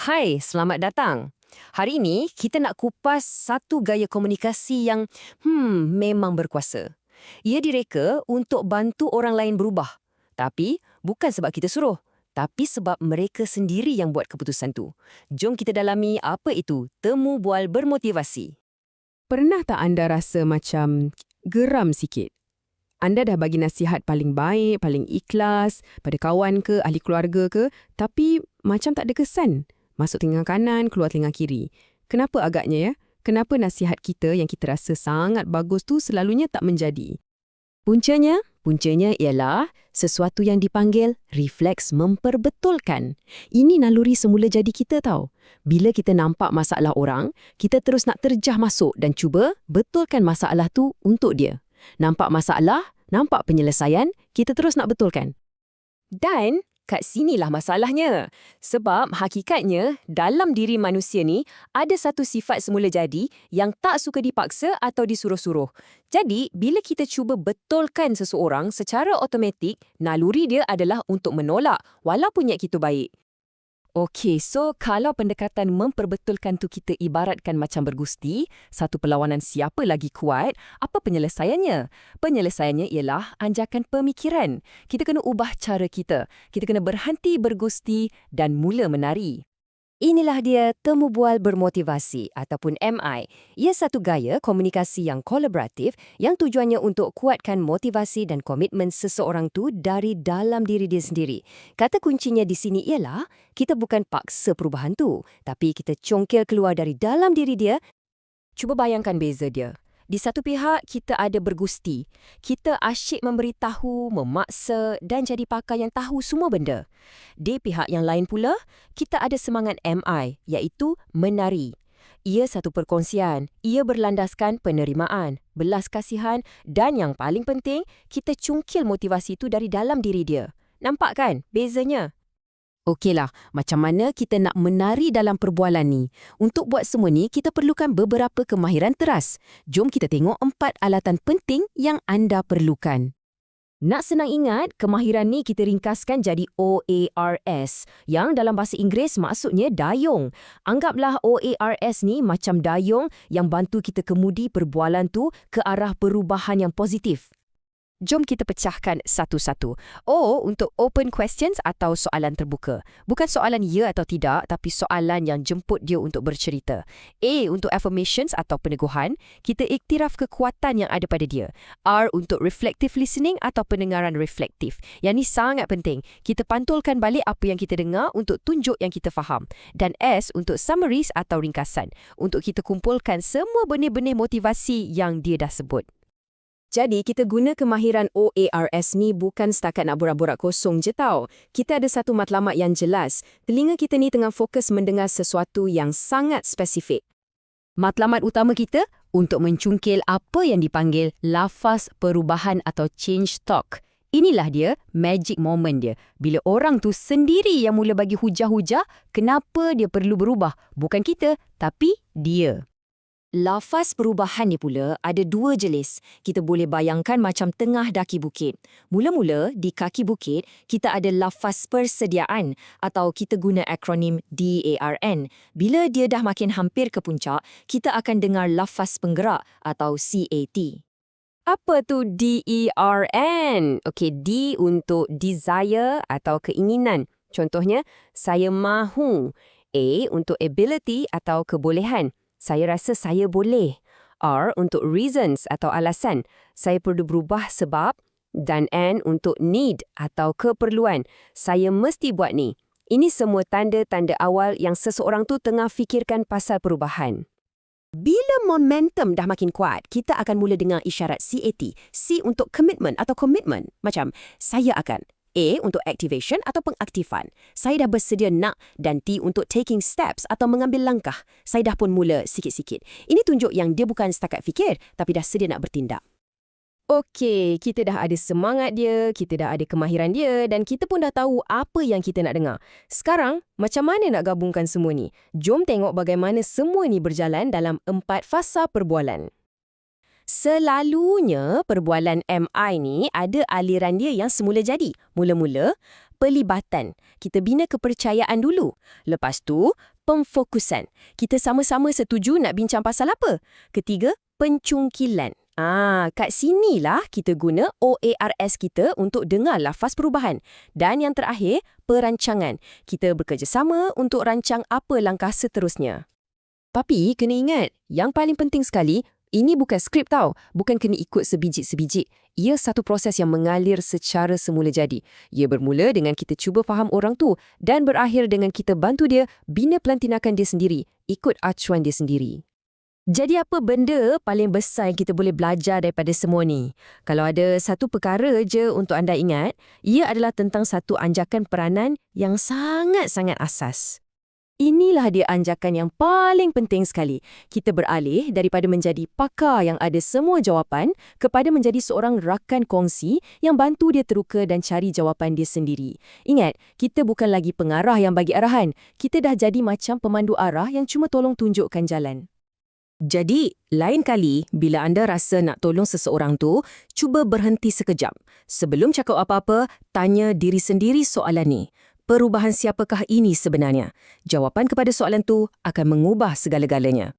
Hai, selamat datang. Hari ini kita nak kupas satu gaya komunikasi yang memang berkuasa. Ia direka untuk bantu orang lain berubah. Tapi bukan sebab kita suruh, tapi sebab mereka sendiri yang buat keputusan tu. Jom kita dalami apa itu temu bual bermotivasi. Pernah tak anda rasa macam geram sikit? Anda dah bagi nasihat paling baik, paling ikhlas pada kawan ke, ahli keluarga ke, tapi macam tak ada kesan. Masuk telinga kanan, keluar telinga kiri. Kenapa agaknya ya? Kenapa nasihat kita yang kita rasa sangat bagus tu selalunya tak menjadi? Puncanya ialah sesuatu yang dipanggil refleks memperbetulkan. Ini naluri semula jadi kita tahu. Bila kita nampak masalah orang, kita terus nak terjah masuk dan cuba betulkan masalah tu untuk dia. Nampak masalah, nampak penyelesaian, kita terus nak betulkan. Dan kat sinilah masalahnya. Sebab hakikatnya dalam diri manusia ni ada satu sifat semula jadi yang tak suka dipaksa atau disuruh-suruh. Jadi, bila kita cuba betulkan seseorang secara automatik, naluri dia adalah untuk menolak walaupun niat kita baik. Okey, so kalau pendekatan memperbetulkan tu kita ibaratkan macam bergusti, satu perlawanan siapa lagi kuat, apa penyelesaiannya? Penyelesaiannya ialah anjakan pemikiran. Kita kena ubah cara kita. Kita kena berhenti bergusti dan mula menari. Inilah dia temu bual bermotivasi ataupun MI. Ia satu gaya komunikasi yang kolaboratif yang tujuannya untuk kuatkan motivasi dan komitmen seseorang tu dari dalam diri dia sendiri. Kata kuncinya di sini ialah kita bukan paksa perubahan tu, tapi kita congkil keluar dari dalam diri dia. Cuba bayangkan beza dia. Di satu pihak, kita ada bergusti. Kita asyik memberitahu, memaksa dan jadi pakar yang tahu semua benda. Di pihak yang lain pula, kita ada semangat MI, iaitu menari. Ia satu perkongsian. Ia berlandaskan penerimaan, belas kasihan dan yang paling penting, kita cungkil motivasi itu dari dalam diri dia. Nampak kan bezanya? Okeylah, macam mana kita nak menari dalam perbualan ni? Untuk buat semua ni, kita perlukan beberapa kemahiran teras. Jom kita tengok 4 alatan penting yang anda perlukan. Nak senang ingat, kemahiran ni kita ringkaskan jadi OARS, yang dalam bahasa Inggeris maksudnya dayung. Anggaplah OARS ni macam dayung yang bantu kita kemudi perbualan tu ke arah perubahan yang positif. Jom kita pecahkan satu-satu. O untuk open questions atau soalan terbuka. Bukan soalan ya atau tidak, tapi soalan yang jemput dia untuk bercerita. A untuk affirmations atau peneguhan. Kita iktiraf kekuatan yang ada pada dia. R untuk reflective listening atau pendengaran reflektif. Yang ni sangat penting. Kita pantulkan balik apa yang kita dengar untuk tunjuk yang kita faham. Dan S untuk summaries atau ringkasan. Untuk kita kumpulkan semua benih-benih motivasi yang dia dah sebut. Jadi, kita guna kemahiran OARS ni bukan setakat nak borak-borak kosong je tau. Kita ada satu matlamat yang jelas. Telinga kita ni tengah fokus mendengar sesuatu yang sangat spesifik. Matlamat utama kita untuk mencungkil apa yang dipanggil lafaz perubahan atau change talk. Inilah dia magic moment dia. Bila orang tu sendiri yang mula bagi hujah-hujah, kenapa dia perlu berubah? Bukan kita, tapi dia. Lafaz perubahan ni pula ada 2 jenis. Kita boleh bayangkan macam tengah daki bukit. Mula-mula di kaki bukit, kita ada lafaz persediaan atau kita guna akronim DARN. Bila dia dah makin hampir ke puncak, kita akan dengar lafaz penggerak atau CAT. Apa tu DERN? Okey, D untuk desire atau keinginan. Contohnya, saya mahu. A untuk ability atau kebolehan. Saya rasa saya boleh. R untuk reasons atau alasan. Saya perlu berubah sebab. Dan N untuk need atau keperluan. Saya mesti buat ni. Ini semua tanda-tanda awal yang seseorang tu tengah fikirkan pasal perubahan. Bila momentum dah makin kuat, kita akan mula dengar isyarat CAT. C untuk commitment atau commitment. Macam, saya akan. A untuk activation atau pengaktifan. Saya dah bersedia nak dan T untuk taking steps atau mengambil langkah. Saya dah pun mula sikit-sikit. Ini tunjuk yang dia bukan setakat fikir tapi dah sedia nak bertindak. Okey, kita dah ada semangat dia, kita dah ada kemahiran dia dan kita pun dah tahu apa yang kita nak dengar. Sekarang, macam mana nak gabungkan semua ni? Jom tengok bagaimana semua ni berjalan dalam 4 fasa perbualan. Selalunya perbualan MI ni ada aliran dia yang semula jadi. Mula-mula, pelibatan. Kita bina kepercayaan dulu. Lepas tu, pemfokusan. Kita sama-sama setuju nak bincang pasal apa. Ketiga, pencungkilan. Kat sinilah kita guna OARS kita untuk dengar lafaz perubahan. Dan yang terakhir, perancangan. Kita bekerjasama untuk rancang apa langkah seterusnya. Tapi kena ingat, yang paling penting sekali, ini bukan skrip tau, bukan kena ikut sebiji-sebiji. Ia satu proses yang mengalir secara semula jadi. Ia bermula dengan kita cuba faham orang tu dan berakhir dengan kita bantu dia bina pelan tindakan dia sendiri, ikut acuan dia sendiri. Jadi apa benda paling besar yang kita boleh belajar daripada semua ni? Kalau ada satu perkara je untuk anda ingat, ia adalah tentang satu anjakan peranan yang sangat-sangat asas. Inilah dia anjakan yang paling penting sekali. Kita beralih daripada menjadi pakar yang ada semua jawapan kepada menjadi seorang rakan kongsi yang bantu dia teruka dan cari jawapan dia sendiri. Ingat, kita bukan lagi pengarah yang bagi arahan. Kita dah jadi macam pemandu arah yang cuma tolong tunjukkan jalan. Jadi, lain kali bila anda rasa nak tolong seseorang tu, cuba berhenti sekejap. Sebelum cakap apa-apa, tanya diri sendiri soalan ni. Perubahan siapakah ini sebenarnya? Jawapan kepada soalan tu akan mengubah segala-galanya.